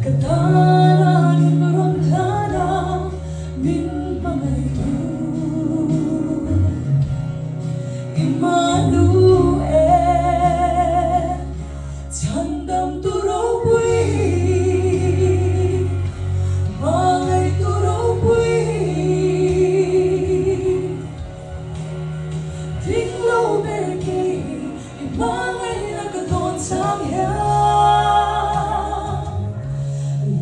Katalan merongkana min mangaitu Immanuel Chandam turupui Mangai turupui Tinglo berki Imangai nagaton sang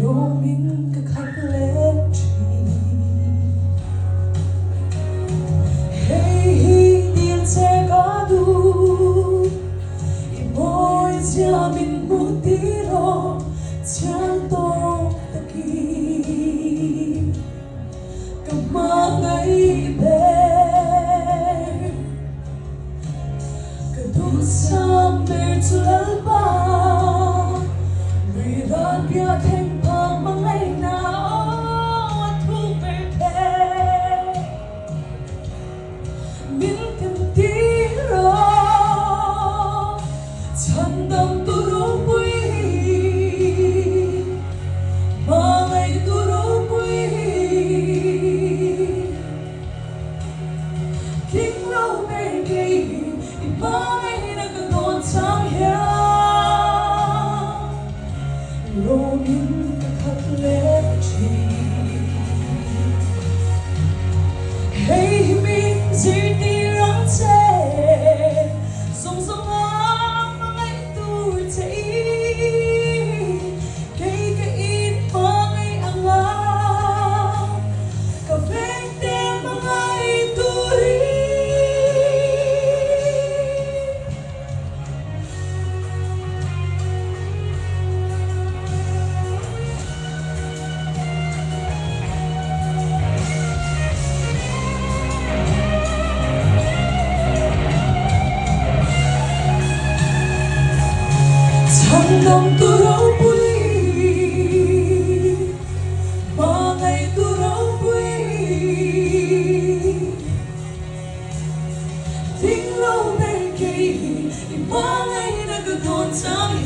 Loming kakaklepchi Hey, dil tegadu Imoy jamin mutiro Tianto taki Kamangay ber Kadusang bertulba Ridan biyating pamangay na at huberpe Mintimtiro Tandang turupui Mangay turupui Kinglaw bergay Imangay nagkagonsang Longing kakaklepchi Hey, mi zirtirang te Zawng ang mga iturtay Kay kain pangay angam Kavekte mga ituri Tandang turupui Mangay turupui Tinglaw berkay Imangay nagagonsang